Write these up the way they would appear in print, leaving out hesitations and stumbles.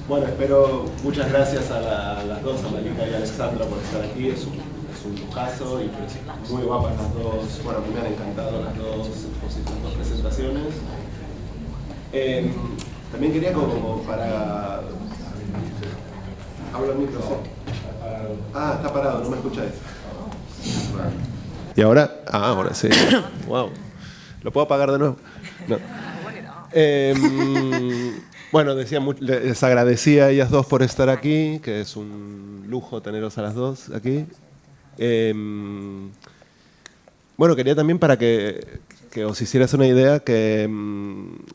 Bueno, muchas gracias a las dos, a Malika y a Alexandra, por estar aquí. Es un lujazo y muy guapas las dos. Bueno, a mí me han encantado las dos presentaciones. También quería como para... Habla el micrófono. Ah, está parado, no me escucháis. ¿Y ahora? Ah, ahora sí. Wow. ¿Lo puedo apagar de nuevo? No. Bueno, les agradecía a ellas dos por estar aquí, que es un lujo teneros a las dos aquí. Bueno, quería también para que os hicieras una idea,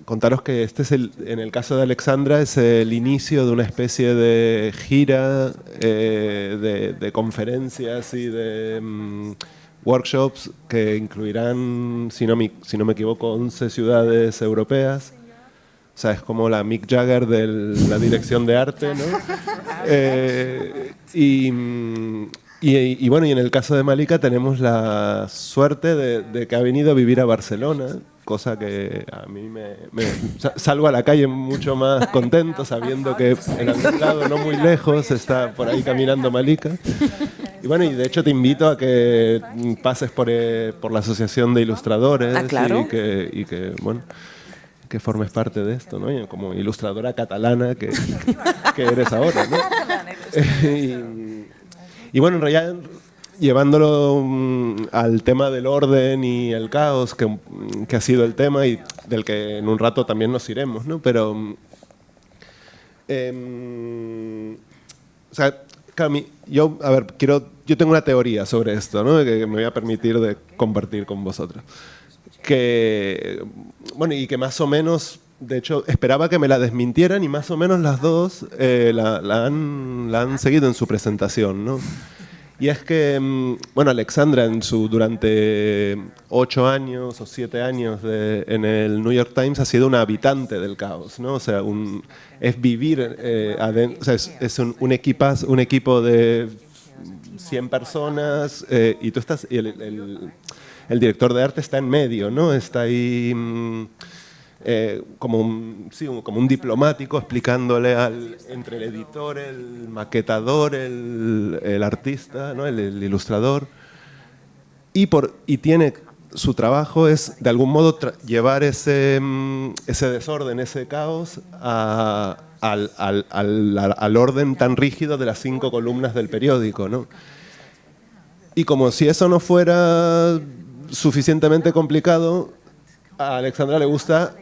contaros que este es en el caso de Alexandra, es el inicio de una especie de gira de conferencias y de workshops que incluirán, si no me equivoco, 11 ciudades europeas. O sea, es como la Mick Jagger de la dirección de arte, ¿no? Y bueno, y en el caso de Malika tenemos la suerte de que ha venido a vivir a Barcelona, cosa que a mí salgo a la calle mucho más contento, sabiendo que en algún lado, no muy lejos, está por ahí caminando Malika. Y bueno, y de hecho te invito a que pases por la Asociación de Ilustradores. Claro. y que bueno, que formes parte de esto, ¿no? Como ilustradora catalana que eres ahora, ¿no? Y bueno, en realidad, llevándolo al tema del orden y el caos, que ha sido el tema y del que en un rato también nos iremos, ¿no? Pero, o sea, yo tengo una teoría sobre esto, ¿no? Que me voy a permitir de compartir con vosotros. Bueno, y que más o menos, de hecho, esperaba que me la desmintieran y más o menos las dos la han seguido en su presentación, ¿no? Y es que, bueno, Alexandra durante 8 años o 7 años en el New York Times ha sido una habitante del caos, ¿no? O sea, es vivir adentro, o sea, es un equipo de 100 personas y tú estás... El director de arte está en medio, ¿no? Está ahí como un diplomático explicándole entre el editor, el maquetador, el artista, ¿no? el ilustrador. Y tiene su trabajo es, de algún modo, llevar ese desorden, ese caos al orden tan rígido de las 5 columnas del periódico, ¿no? Y como si eso no fuera suficientemente complicado, a Alexandra le gusta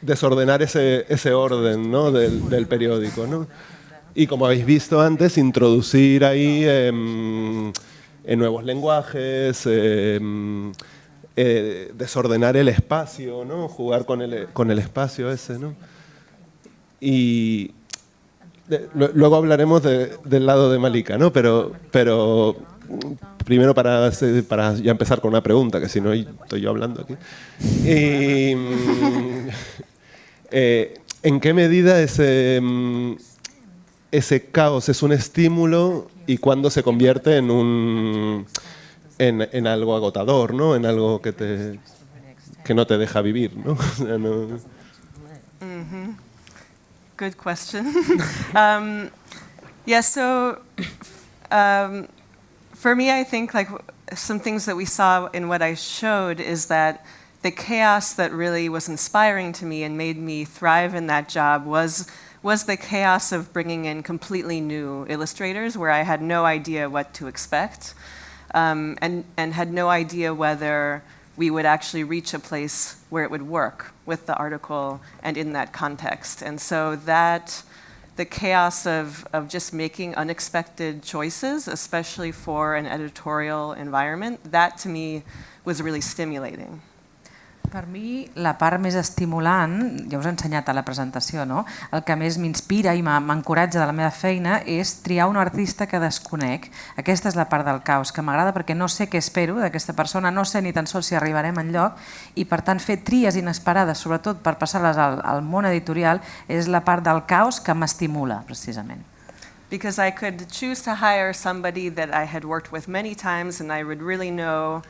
desordenar ese orden, ¿no? del periódico, ¿no? Y como habéis visto antes, introducir ahí en nuevos lenguajes, desordenar el espacio, ¿no? Jugar con el espacio ese, ¿no? Y luego hablaremos del lado de Malika, ¿no? Pero primero para ya empezar con una pregunta, que si no estoy yo hablando aquí. ¿En qué medida ese caos es un estímulo y cuándo se convierte en algo agotador, ¿no? En algo que no te deja vivir, ¿no? Good question. For me, I think like some things that we saw in what I showed is that the chaos that really was inspiring to me and made me thrive in that job was the chaos of bringing in completely new illustrators where I had no idea what to expect and had no idea whether we would actually reach a place where it would work with the article and in that context. And so the chaos of just making unexpected choices, especially for an editorial environment, that to me was really stimulating. Per mi, la part més estimulant, ja us he ensenyat a la presentació, no? El que més m'inspira i m'encoratja de la meva feina és triar un artista que desconec. Aquesta és la part del caos, que m'agrada perquè no sé què espero d'aquesta persona, no sé ni tan sols si arribarem enlloc i per tant fer tries inesperades, sobretot per passar-les al món editorial, és la part del caos que m'estimula, precisament. Because I could choose to hire somebody that I had worked with many times and I would really know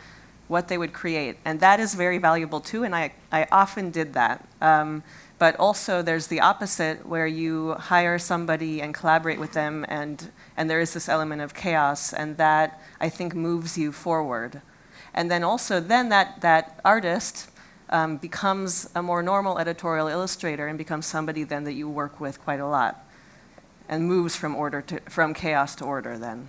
what they would create. And that is very valuable too, and I often did that. But But also there's the opposite where you hire somebody and collaborate with them and there is this element of chaos, and that I think moves you forward. And then also that artist becomes a more normal editorial illustrator and becomes somebody then that you work with quite a lot and moves from chaos to order then.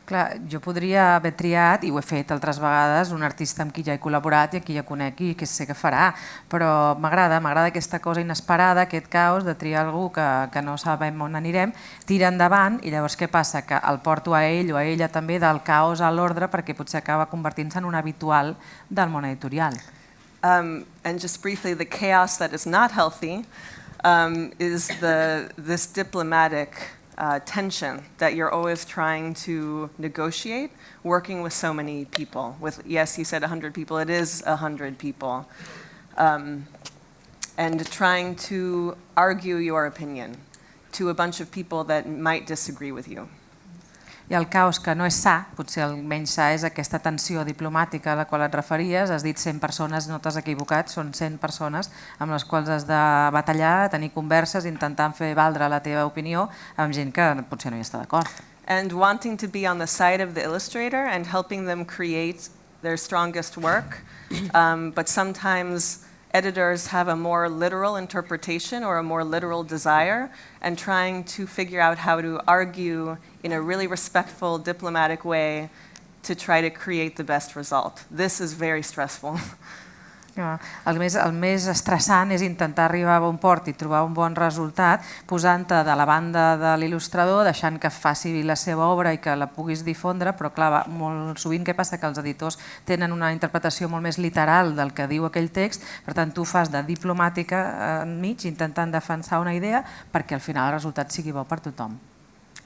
Clar, jo podria haver triat, i ho he fet altres vegades, un artista amb qui ja he col·laborat i a qui ja conec i que sé que farà, però m'agrada aquesta cosa inesperada, aquest caos de triar algú que no sabem on anirem, tira endavant i llavors què passa? Que el porto a ell o a ella també del caos a l'ordre perquè potser acaba convertint-se en un habitual del món editorial. And just briefly, the chaos that is not healthy is this diplomatic tension that you're always trying to negotiate, working with so many people. Yes, you said 100 people, it is 100 people. And trying to argue your opinion to a bunch of people that might disagree with you. I el caos que no és sa, potser el menys sa, és aquesta tensió diplomàtica a la qual et referies. Has dit 100 persones, no t'has equivocat, són 100 persones amb les quals has de batallar, tenir converses, intentant fer valdre la teva opinió amb gent que potser no hi està d'acord. And wanting to be on the side of the illustrator and helping them create their strongest work, but sometimes editors have a more literal interpretation or a more literal desire, and trying to figure out how to argue in a really respectful, diplomatic way to try to create the best result. This is very stressful. El més estressant és intentar arribar a bon port i trobar un bon resultat posant-te de la banda de l'il·lustrador, deixant que faci la seva obra i que la puguis difondre, però clar, molt sovint què passa? Que els editors tenen una interpretació molt més literal del que diu aquell text, per tant tu fas de diplomàtica enmig intentant defensar una idea perquè al final el resultat sigui bo per tothom.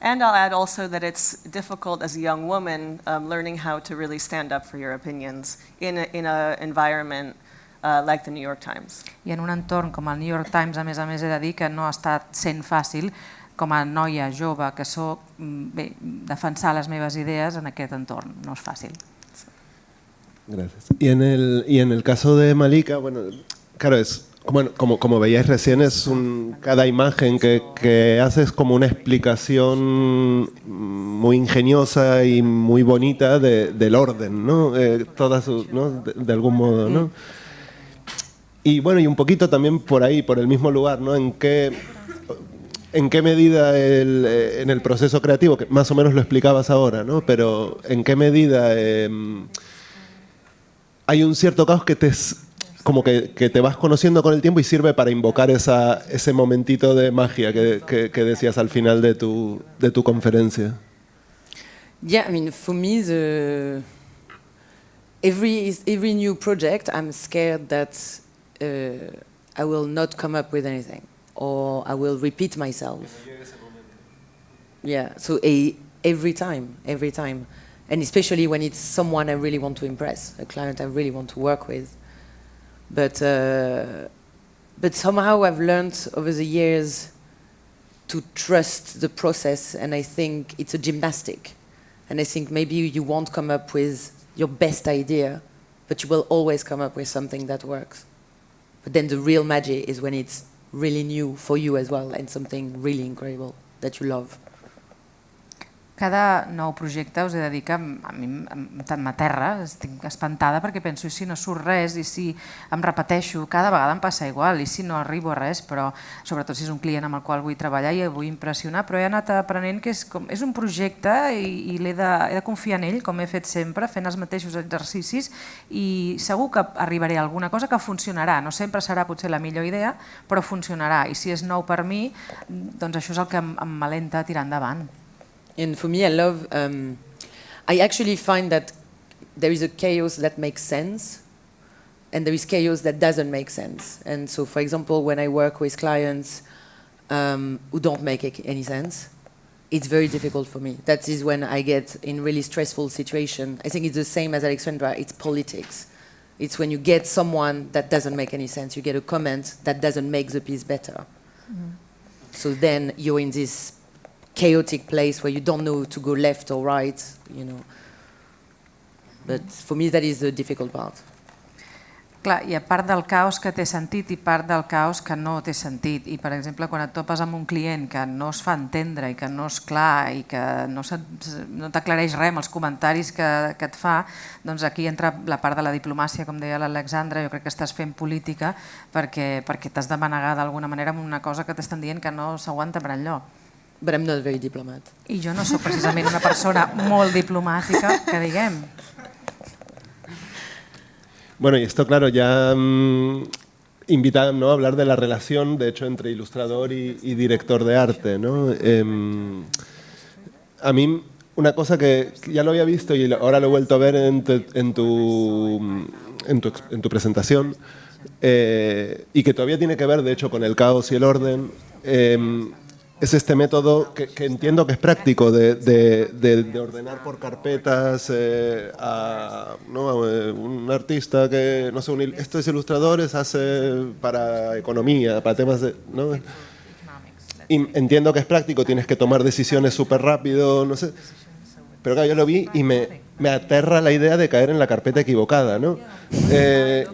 And I'll add also that it's difficult as a young woman learning how to really stand up for your opinions in an environment like the New York Times. I en un entorn com el New York Times, a més he de dir que no ha estat sent fàcil com a noia jove que soc, defensar les meves idees en aquest entorn. No és fàcil. Gracias. Y en el caso de Malika, bueno, claro, es como veíais recién, es cada imagen que hace es como una explicación muy ingeniosa y muy bonita del orden, ¿no? ¿no? De algún modo, ¿no? Y bueno, y un poquito también por ahí, por el mismo lugar, ¿no? En qué medida en el proceso creativo, que más o menos lo explicabas ahora, ¿no? Pero en qué medida hay un cierto caos que te vas conociendo con el tiempo y sirve para invocar ese momentito de magia que decías al final de tu conferencia. Yeah, I mean, for me, every new project, I'm scared that I will not come up with anything, or I will repeat myself. Yeah, so every time, and especially when it's someone I really want to impress, a client I really want to work with. But somehow I've learned over the years to trust the process, and I think it's a gymnastic. And I think maybe you won't come up with your best idea, but you will always come up with something that works. But then the real magic is when it's really new for you as well, and something really incredible that you love. Cada nou projecte us he de dir que a mi m'aterra, estic espantada perquè penso i si no surt res, i si em repeteixo, cada vegada em passa igual, i si no arribo a res, però sobretot si és un client amb el qual vull treballar i el vull impressionar, però he anat aprenent que és un projecte i he de confiar en ell, com he fet sempre, fent els mateixos exercicis, i segur que arribaré a alguna cosa que funcionarà, no sempre serà potser la millor idea, però funcionarà, i si és nou per mi, doncs això és el que em malenta tirar endavant. And for me, I actually find that there is a chaos that makes sense, and there is chaos that doesn't make sense. And so, for example, when I work with clients who don't make any sense, it's very difficult for me. That is when I get in really stressful situation. I think it's the same as Alexandra, it's politics. It's when you get someone that doesn't make any sense, you get a comment that doesn't make the piece better. Mm. So then you're in this chaotic place where you don't know to go left or right, you know. But for me, that is the difficult part. Clar, i a part del caos que té sentit i part del caos que no té sentit. I, per exemple, quan et topes amb un client que no es fa entendre i que no és clar i que no t'aclareix res amb els comentaris que et fa, doncs aquí entra la part de la diplomàcia, com deia l'Alexandra. Jo crec que estàs fent política perquè t'has de manegar d'alguna manera amb una cosa que t'estan dient que no s'aguanta per enlloc. But I'm not very diplomat. I jo no sóc precisament una persona molt diplomàtica, que diguem. Bueno, y esto, claro, ya invita, ¿no?, a hablar de la relación, de hecho, entre ilustrador y director de arte, ¿no? A mí, una cosa que ya lo había visto y ahora lo he vuelto a ver en tu presentación, y que todavía tiene que ver, de hecho, con el caos y el orden, es este método que entiendo que es práctico de ordenar por carpetas ¿no?, a un artista que, no sé, estos ilustradores hace para economía, para temas de... ¿no? Y entiendo que es práctico, tienes que tomar decisiones súper rápido, no sé. Pero claro, yo lo vi y me aterra la idea de caer en la carpeta equivocada, ¿no?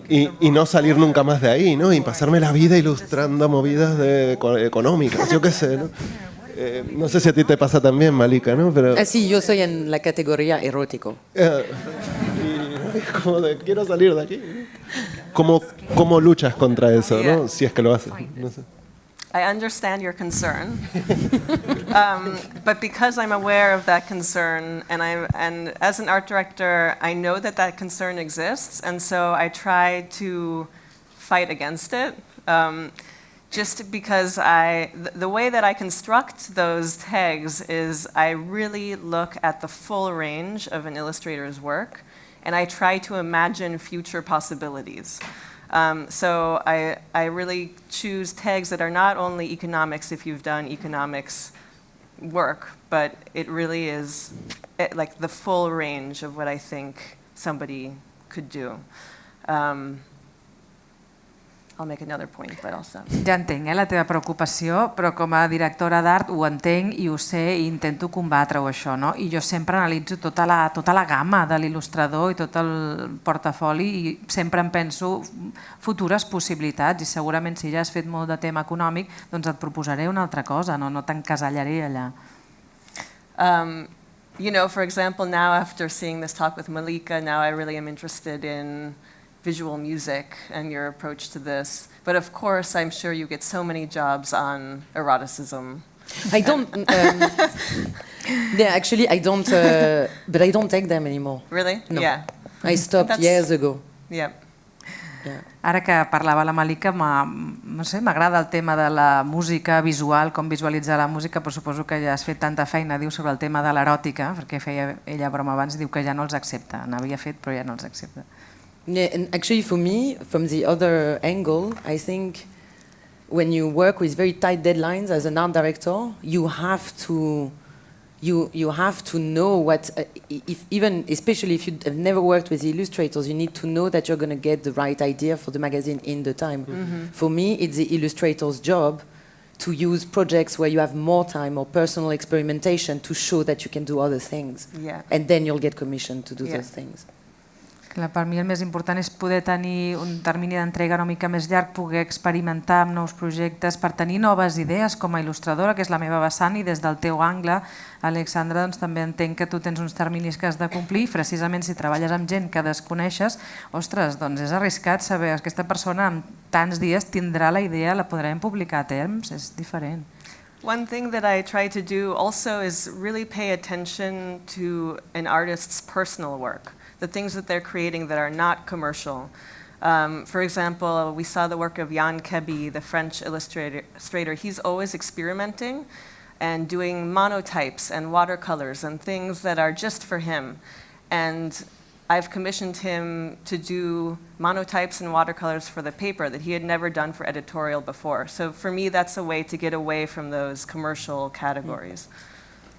Y no salir nunca más de ahí, ¿no? Y pasarme la vida ilustrando movidas económicas, yo qué sé, ¿no? No sé si a ti te pasa también, Malika, ¿no? Pero, Sí, yo soy en la categoría erótico. y como de, quiero salir de aquí. ¿Cómo luchas contra eso, no? Si es que lo haces, no sé. I understand your concern, but because I'm aware of that concern, and as an art director, I know that concern exists, and so I try to fight against it. Just because the way that I construct those tags is I really look at the full range of an illustrator's work, and I try to imagine future possibilities. So I really choose tags that are not only economics if you've done economics work, but it really is like the full range of what I think somebody could do. I'll make another point, but I'll stop. Ja entenc la teva preocupació, però com a directora d'art ho entenc i ho sé i intento combatre-ho això, no? I jo sempre analitzo tota la gamma de l'il·lustrador i tot el portafoli i sempre em penso futures possibilitats i segurament si ja has fet molt de tema econòmic doncs et proposaré una altra cosa, no t'encasellaré allà. You know, for example, now after seeing this talk with Malika, now I really am interested in visual music and your approach to this. But of course, I'm sure you get so many jobs on eroticism. I don't. Yeah, actually, I don't. But I don't take them anymore. Really? No. Yeah. I stopped years ago. Yeah. Yeah. Ara que parlava la Malika, no sé, m'agrada el tema de la música visual, com visualitzar la música, però suposo que ja has fet tanta feina, diu, sobre el tema de l'eròtica, perquè feia ella broma abans i diu que ja no els accepta. N'havia fet, però ja no els accepta. Yeah, and actually, for me, from the other angle, I think when you work with very tight deadlines as an art director, you have to know what, especially if you have never worked with the illustrators, you need to know that you're going to get the right idea for the magazine in the time. Mm-hmm. For me, it's the illustrator's job to use projects where you have more time or personal experimentation to show that you can do other things. Yeah. And then you'll get commissioned to do those things. Per mi el més important és poder tenir un termini d'entrega una mica més llarg, poder experimentar amb nous projectes per tenir noves idees com a il·lustradora, que és la meva vessant, i des del teu angle, Alexandra, doncs, també entenc que tu tens uns terminis que has de complir i precisament si treballes amb gent que desconeixes, ostres, doncs és arriscat saber que aquesta persona en tants dies tindrà la idea, la podrem publicar a temps, és diferent. One thing that I try to do also is really pay attention to an artist's personal work. The things that they're creating that are not commercial. For example, we saw the work of Jan Kebby, the French illustrator. He's always experimenting and doing monotypes and watercolors and things that are just for him. And I've commissioned him to do monotypes and watercolors for the paper that he had never done for editorial before. So for me, that's a way to get away from those commercial categories.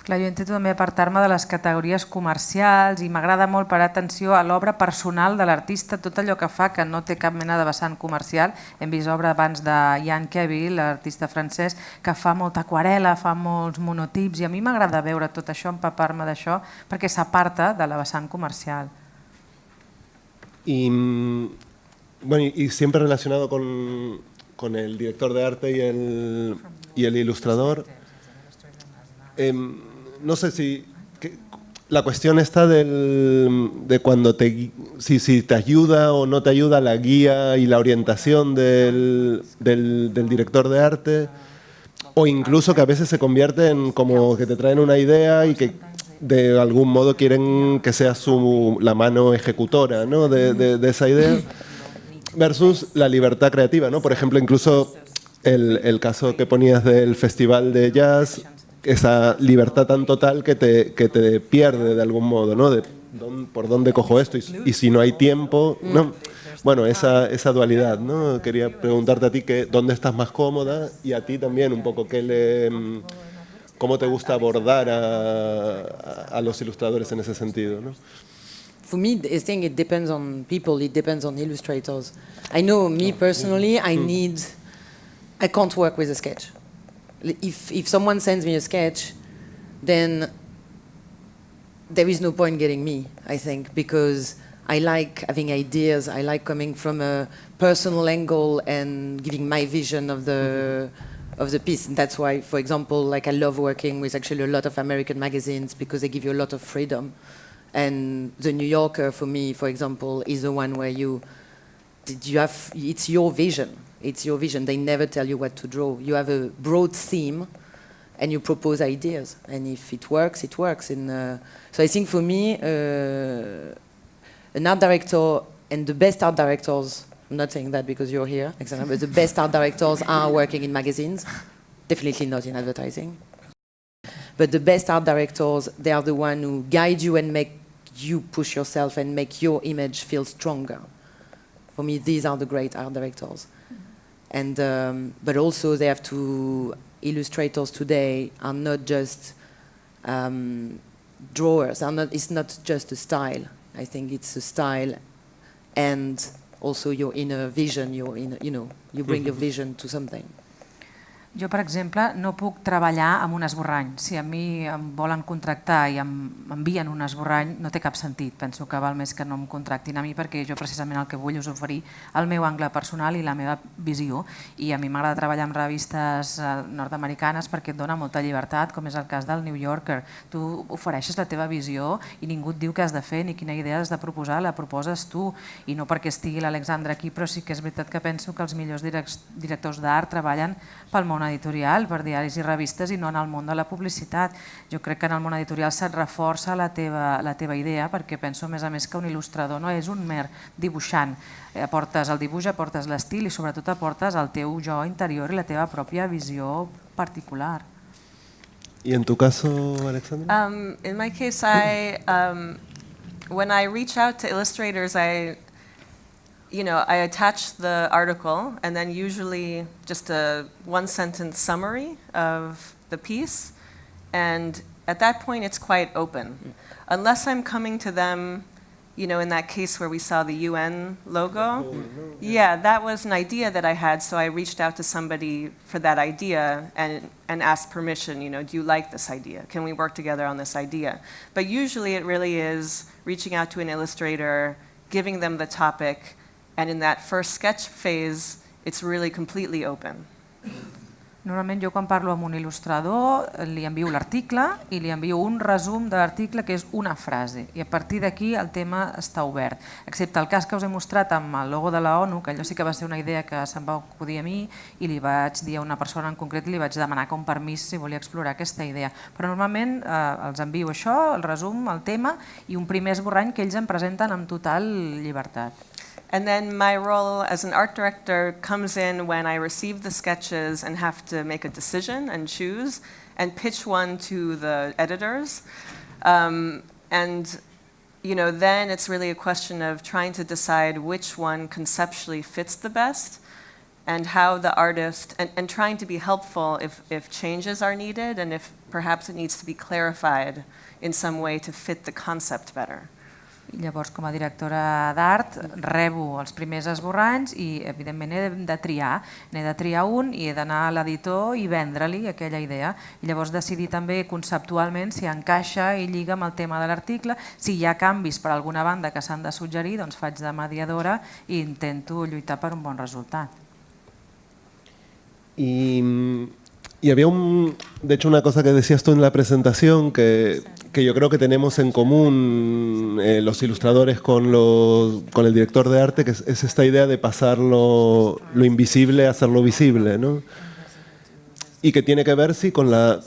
Clar, jo intento també apartar-me de les categories comercials i m'agrada molt parar atenció a l'obra personal de l'artista, tot allò que fa que no té cap mena de vessant comercial. Hem vist obra abans de Jan Kebby, l'artista francès, que fa molta aquarela, fa molts monotips, i a mi m'agrada veure tot això, empapar-me d'això, perquè s'aparta de la vessant comercial. I bueno, y siempre relacionado con el director de arte y el ilustrador. No sé si la cuestión está de cuando si te ayuda o no te ayuda la guía y la orientación del director de arte, o incluso que a veces se convierte en como que te traen una idea y que de algún modo quieren que seas la mano ejecutora, ¿no? de esa idea, versus la libertad creativa, ¿no? Por ejemplo, incluso el caso que ponías del festival de jazz, esa libertad tan total que te pierde de algún modo, ¿no? ¿Por dónde cojo esto? Y si no hay tiempo, ¿no? Bueno, esa dualidad, ¿no? Quería preguntarte a ti dónde estás más cómoda y a ti también un poco cómo te gusta abordar a los ilustradores en ese sentido, ¿no? For me, I think it depends on people, it depends on illustrators. I know me personally, I can't work with a sketch. If someone sends me a sketch, then there is no point getting me, I think, because I like having ideas, I like coming from a personal angle and giving my vision of the piece. And that's why, for example, like I love working with actually a lot of American magazines because they give you a lot of freedom. And the New Yorker, for me, for example, is the one where it's your vision. It's your vision. They never tell you what to draw. You have a broad theme, and you propose ideas. And if it works, it works. And so I think for me, an art director and the best art directors, I'm not saying that because you're here, Alexandra, but the best art directors are working in magazines, definitely not in advertising. But the best art directors, they are the one who guide you and make you push yourself and make your image feel stronger. For me, these are the great art directors. And but also they have to, illustrators today are not just drawers. It's not just a style. I think it's a style and also your inner vision, you bring your vision to something. Jo, per exemple, no puc treballar amb un esborrany. Si a mi em volen contractar i m'envien un esborrany, no té cap sentit. Penso que val més que no em contractin a mi perquè jo precisament el que vull és oferir el meu angle personal i la meva visió. I a mi m'agrada treballar amb revistes nord-americanes perquè et dona molta llibertat, com és el cas del New Yorker. Tu ofereixes la teva visió i ningú et diu què has de fer ni quina idea has de proposar, la proposes tu. I no perquè estigui l'Alexandra aquí, però sí que és veritat que penso que els millors directors d'art treballen pel món editorial, per diaris i revistes i no en el món de la publicitat. Jo crec que en el món editorial se't reforça la teva idea perquè penso a més que un il·lustrador no és un mer dibuixant. Aportes el dibuix, aportes l'estil i sobretot aportes el teu jo interior i la teva pròpia visió particular. ¿Y en tu caso, Alexandra? In my case, when I reach out to illustrators, I attach the article and then usually just a one-sentence summary of the piece. And at that point, it's quite open. Unless I'm coming to them, in that case where we saw the UN logo. Yeah, that was an idea that I had, so I reached out to somebody for that idea and asked permission, do you like this idea? Can we work together on this idea? But usually it really is reaching out to an illustrator, giving them the topic, and in that first sketch phase, it's really completely open. Normalment jo quan parlo amb un il·lustrador li envio l'article i li envio un resum de l'article que és una frase i a partir d'aquí el tema està obert. Excepte el cas que us he mostrat amb el logo de la ONU, que allò sí que va ser una idea que se'm va acudir a mi i li vaig dir a una persona en concret i li vaig demanar com permís si volia explorar aquesta idea. Però normalment els envio això, el resum, el tema i un primer esborrany que ells em presenten amb total llibertat. And then my role as an art director comes in when I receive the sketches and have to make a decision and choose and pitch one to the editors. And then it's really a question of trying to decide which one conceptually fits the best and how the artist, and trying to be helpful if changes are needed and if perhaps it needs to be clarified in some way to fit the concept better. I llavors, com a directora d'art, rebo els primers esborranys i, evidentment, he de triar. N'he de triar un i he d'anar a l'editor i vendre-li aquella idea. I llavors decidir també conceptualment si encaixa i lliga amb el tema de l'article. Si hi ha canvis per alguna banda que s'han de suggerir, doncs faig de mediadora i intento lluitar per un bon resultat. Y había de hecho una cosa que decías tú en la presentación que yo creo que tenemos en común los ilustradores con el director de arte, que es esta idea de pasar lo invisible a hacerlo visible, ¿no? Y que tiene que ver, sí, con la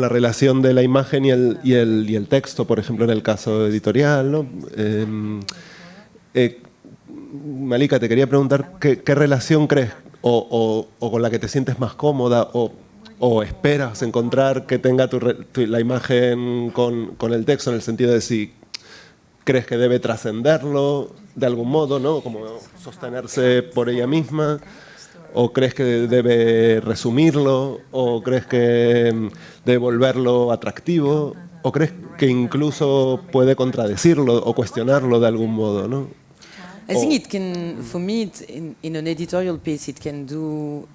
relación de la imagen y el texto, por ejemplo, en el caso editorial, ¿no? Malika, te quería preguntar qué relación crees o con la que te sientes más cómoda o esperas encontrar que tenga la imagen con el texto, en el sentido de si crees que debe trascenderlo de algún modo, ¿no? Como sostenerse por ella misma, o crees que debe resumirlo, o crees que debe volverlo atractivo, o crees que incluso puede contradecirlo o cuestionarlo de algún modo, ¿no? I think it can, for me, in an editorial piece, it can do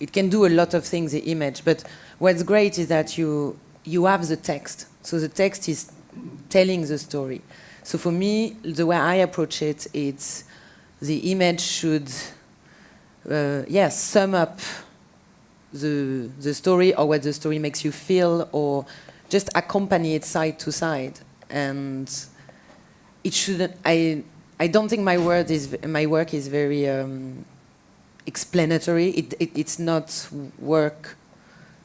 a lot of things, the image. But what's great is that you have the text. So the text is telling the story. So for me, the way I approach it, it's the image should, sum up the story or what the story makes you feel, or just accompany it side to side. And it shouldn't. I don't think my work is very explanatory. It's not work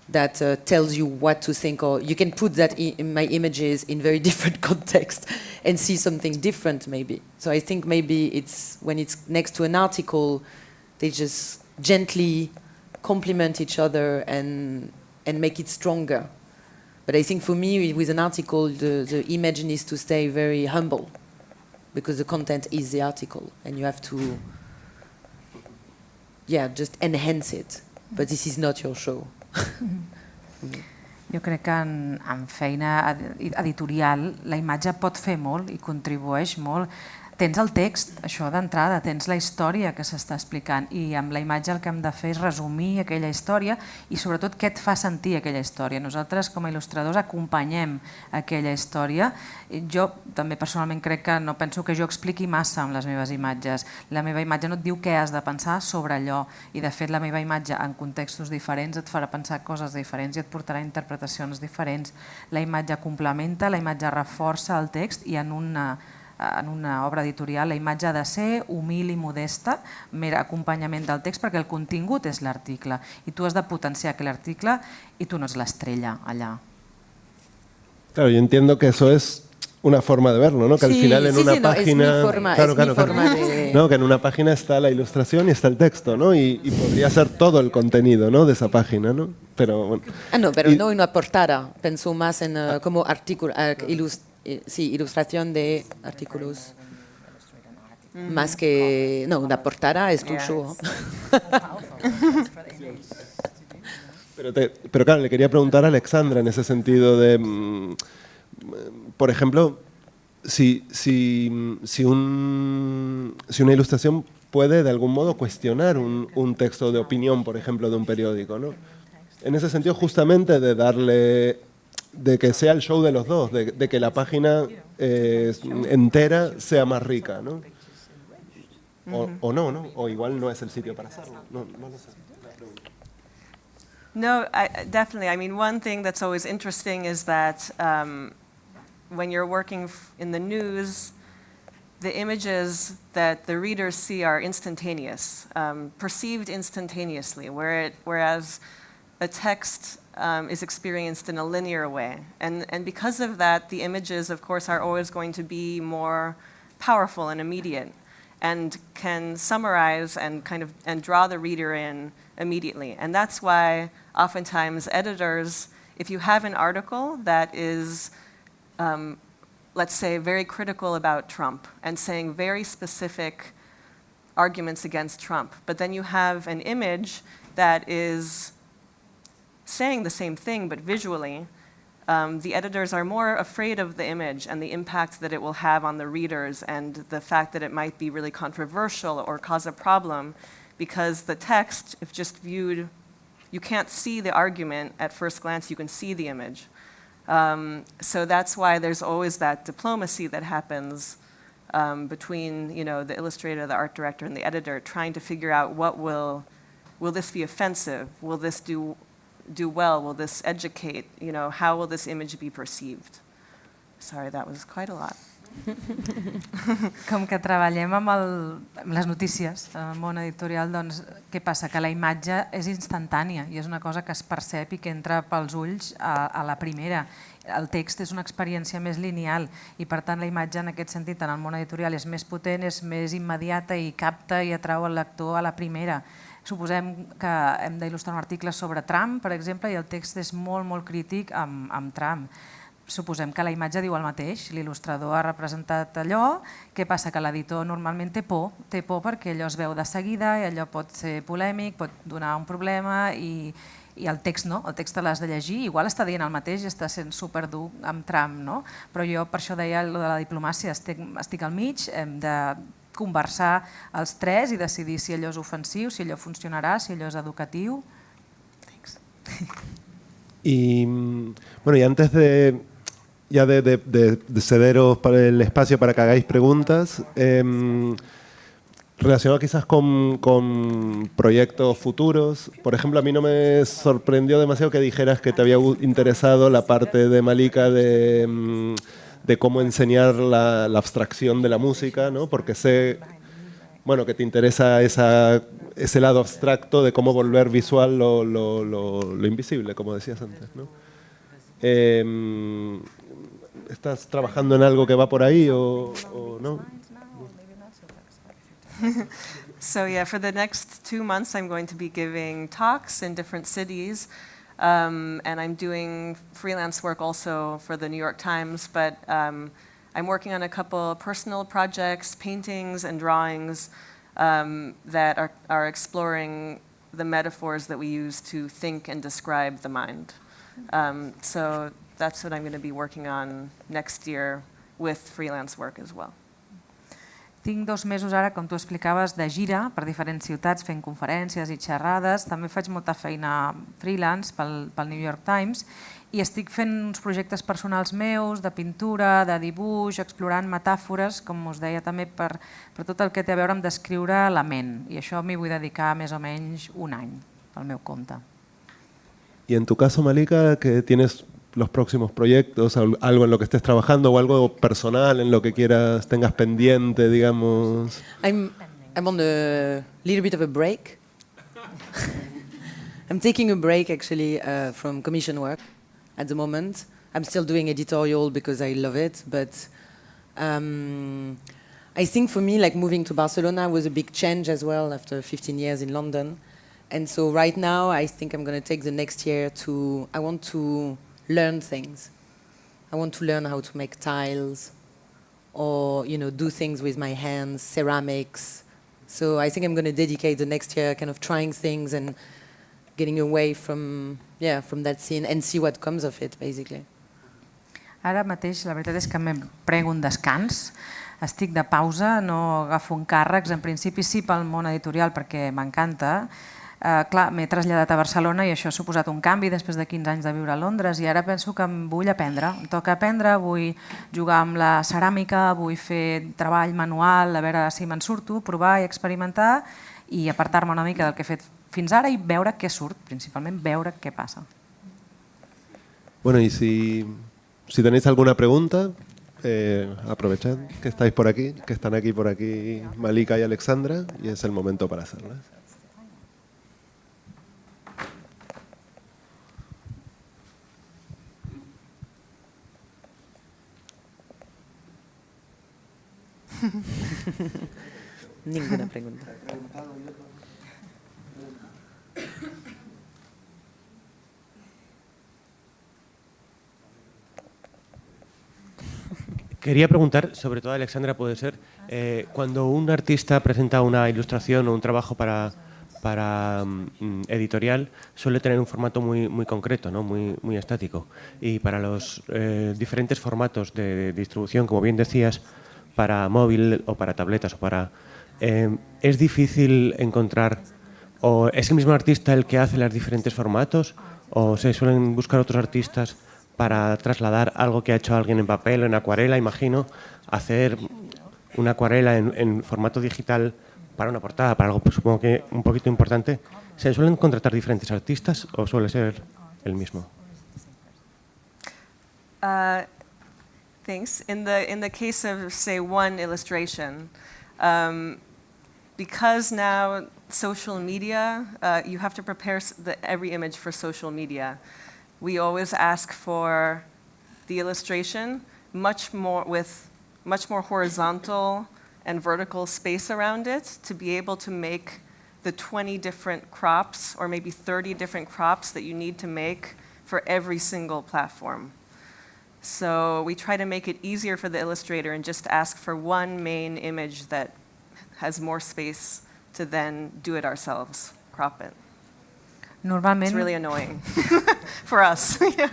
that tells you what to think, or you can put that in my images in very different context and see something different maybe. So I think maybe it's when it's next to an article, they just gently complement each other and make it stronger. But I think for me, with an article, the image needs to stay very humble, because the content is the article and you have to just enhance it, but this is not your show. Jo crec que en feina editorial la imatge pot fer molt i contribueix molt. Tens el text, això d'entrada, tens la història que s'està explicant, i amb la imatge el que hem de fer és resumir aquella història i sobretot què et fa sentir aquella història. Nosaltres com a il·lustradors acompanyem aquella història. Jo també personalment crec que no penso que jo expliqui massa amb les meves imatges. La meva imatge no et diu què has de pensar sobre allò, i de fet la meva imatge en contextos diferents et farà pensar coses diferents i et portarà interpretacions diferents. La imatge complementa, la imatge reforça el text, i en una obra editorial la imatge ha de ser humil i modesta, mer acompanyament del text, perquè el contingut és l'article i tu has de potenciar aquell article i tu no ets l'estrella allà. Claro, yo entiendo que eso es una forma de verlo, ¿no? Que al final en una página, no, que en una página está la ilustración y está el texto, ¿no? Y podría ser todo el contenido, ¿no? De esa página, ¿no? Pero bueno. No, pero no en una portada. Pensó más en como artículo, ilustración de artículos. Más que... No, una portada es tu show. Pero claro, le quería preguntar a Alexandra en ese sentido de... Por ejemplo, si una ilustración puede de algún modo cuestionar un texto de opinión, por ejemplo, de un periódico, ¿no? En ese sentido, justamente de que sea el show de los dos, de que la página entera sea más rica, ¿no? O no, ¿no? O igual no es el sitio para hacerlo. No lo sé. No, definitely. I mean, one thing that's always interesting is that when you're working in the news, the images that the readers see are instantaneous, perceived instantaneously, whereas a text is experienced in a linear way. And because of that, the images, of course, are always going to be more powerful and immediate, and can summarize and and draw the reader in immediately. And that's why oftentimes editors, if you have an article that is, let's say, very critical about Trump and saying very specific arguments against Trump, but then you have an image that is saying the same thing but visually, the editors are more afraid of the image and the impact that it will have on the readers and the fact that it might be really controversial or cause a problem, because the text, if just viewed, you can't see the argument at first glance, you can see the image. So that's why there's always that diplomacy that happens between the illustrator, the art director, and the editor, trying to figure out will this be offensive? Will this do well? Will this educate? How will this image be perceived? Sorry, that was quite a lot. Com que treballem amb les notícies, en el món editorial, doncs què passa? Que la imatge és instantània i és una cosa que es percep i que entra pels ulls a la primera. El text és una experiència més lineal i per tant la imatge en aquest sentit en el món editorial és més potent, és més immediata i capta i atrau el lector a la primera. Suposem que hem d'il·lustrar un article sobre Trump, per exemple, i el text és molt, molt crític amb Trump. Suposem que la imatge diu el mateix, l'il·lustrador ha representat allò, què passa? Que l'editor normalment té por perquè allò es veu de seguida i allò pot ser polèmic, pot donar un problema i el text no, el text l'has de llegir, igual està dient el mateix i està sent superdur amb Trump, no? Però jo per això deia allò de la diplomàcia, estic al mig, hem de conversar els tres i decidir si allò és ofensiu, si allò funcionarà, si allò és educatiu. Y bueno, y antes de cederos para el espacio para que hagáis preguntas, relacionado quizás con proyectos futuros, por ejemplo, a mí no me sorprendió demasiado que dijeras que te había interesado la parte de Malika de cómo enseñar la abstracción de la música, ¿no? Porque sé que te interesa ese lado abstracto de cómo volver visual lo invisible, como decías antes, ¿no? ¿Estás trabajando en algo que va por ahí o no? So yeah, for the next 2 months I'm going to be giving talks in different cities, and I'm doing freelance work also for the New York Times, but I'm working on a couple personal projects, paintings and drawings that are exploring the metaphors that we use to think and describe the mind. So that's what I'm going to be working on next year with freelance work as well. Tinc 2 mesos ara, com tu explicaves, de gira per diferents ciutats fent conferències i xerrades. També faig molta feina freelance pel New York Times i estic fent uns projectes personals meus de pintura, de dibuix, explorant metàfores, com us deia també, per tot el que té a veure amb descriure la ment. I això m'hi vull dedicar més o menys 1 any pel meu compte. Y en tu caso, Malika, que tienes los próximos proyectos, algo en lo que estés trabajando o algo personal en lo que tengas pendiente, digamos. I'm on a little bit of a break. I'm taking a break actually from commission work at the moment. I'm still doing editorial because I love it, but I think for me, like moving to Barcelona was a big change as well after 15 years in London. And so right now, I think I'm going to take the next year I want to learn things. I want to learn how to make tiles or, do things with my hands, ceramics. So I think I'm going to dedicate the next year kind of trying things and getting away from that scene and see what comes of it, basically. Ara mateix la veritat és que em prego un descans. Estic de pausa, no agafo encàrrecs. En principi sí pel món editorial perquè m'encanta. Clar, m'he traslladat a Barcelona i això ha suposat un canvi després de 15 anys de viure a Londres i ara penso que em vull aprendre. Em toca aprendre, vull jugar amb la ceràmica, vull fer treball manual, a veure si me'n surto, provar i experimentar i apartar-me una mica del que he fet fins ara i veure què surt, principalment veure què passa. Bueno, y si tenéis alguna pregunta, aprovechad que estáis por aquí, que están aquí por aquí Malika y Alexandra y es el momento para hacerlas. Ninguna pregunta. Quería preguntar, sobre todo a Alexandra puede ser, cuando un artista presenta una ilustración o un trabajo para editorial suele tener un formato muy concreto, ¿no? muy estático. Y para los diferentes formatos de distribución, como bien decías, para móvil o para tabletas, es difícil encontrar, o es el mismo artista el que hace los diferentes formatos, o se suelen buscar otros artistas para trasladar algo que ha hecho alguien en papel o en acuarela, imagino, hacer una acuarela en formato digital para una portada, para algo supongo que un poquito importante. ¿Se suelen contratar diferentes artistas o suele ser el mismo? Thanks. In the case of, say, one illustration, because now social media, you have to prepare every image for social media. We always ask for the illustration with much more horizontal and vertical space around it to be able to make the 20 different crops or maybe 30 different crops that you need to make for every single platform. So we try to make it easier for the illustrator and just ask for one main image that has more space to then do it ourselves, crop it. Normalment, It's really annoying for us. Yeah.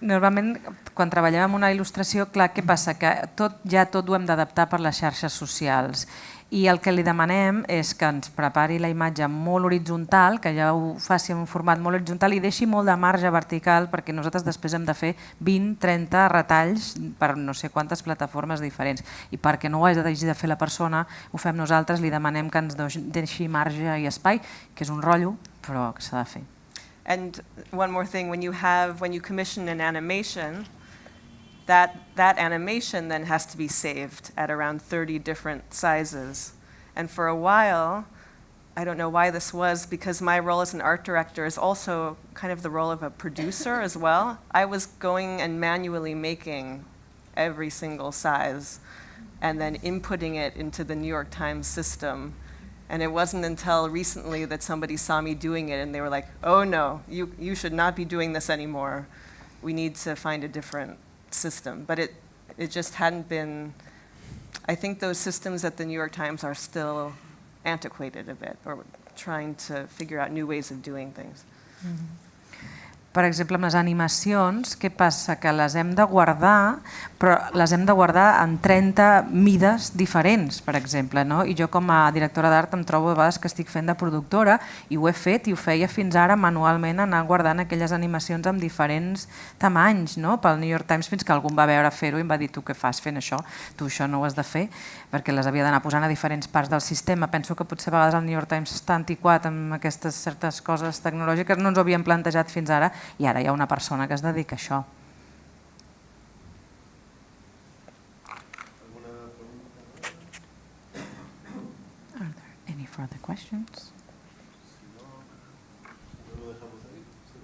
Normalment, quan treballem en una il·lustració, clar, què passa? Que tot ho hem d'adaptar per les xarxes socials. I el que li demanem és que ens prepari la imatge molt horitzontal, que ja ho faci en un format molt horitzontal i deixi molt de marge vertical, perquè nosaltres després hem de fer 20-30 retalls per no sé quantes plataformes diferents. I perquè no ho hagi de fer la persona, ho fem nosaltres, li demanem que ens deixi marge i espai, que és un rotllo, però que s'ha de fer. And one more thing, when you commission an animation, that animation then has to be saved at around 30 different sizes. And for a while, I don't know why this was, because my role as an art director is also kind of the role of a producer as well. I was going and manually making every single size and then inputting it into the New York Times system. And it wasn't until recently that somebody saw me doing it and they were like, oh no, you should not be doing this anymore. We need to find a different system. But it just hadn't been, I think those systems at the New York Times are still antiquated a bit, or trying to figure out new ways of doing things. Per exemple, amb les animacions, què passa? Que les hem de guardar, però les hem de guardar en 30 mides diferents, per exemple. No? I jo com a directora d'art em trobo a vegades que estic fent de productora i ho he fet i ho feia fins ara manualment, anar guardant aquelles animacions amb diferents tamanys, no? Pel New York Times, fins que algú em va veure fer-ho i em va dir tu què fas fent això? Tu això no ho has de fer, perquè les havia d'anar posant a diferents parts del sistema. Penso que potser a vegades el New York Times està antiquat amb aquestes certes coses tecnològiques, no ens ho havíem plantejat fins ara, i ara hi ha una persona que es dedica a això. Are there any further questions?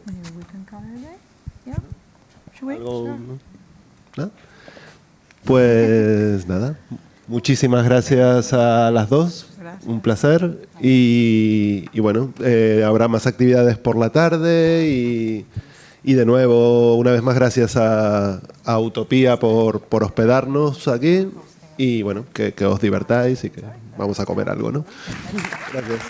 Maybe we can call it a day? Yeah? Should we? ¿No? Pues nada, muchísimas gracias a las dos. Gracias. Un placer y bueno, habrá más actividades por la tarde y de nuevo, una vez más, gracias a Utopía por hospedarnos aquí y bueno, que os divertáis y que vamos a comer algo, ¿no? Gracias.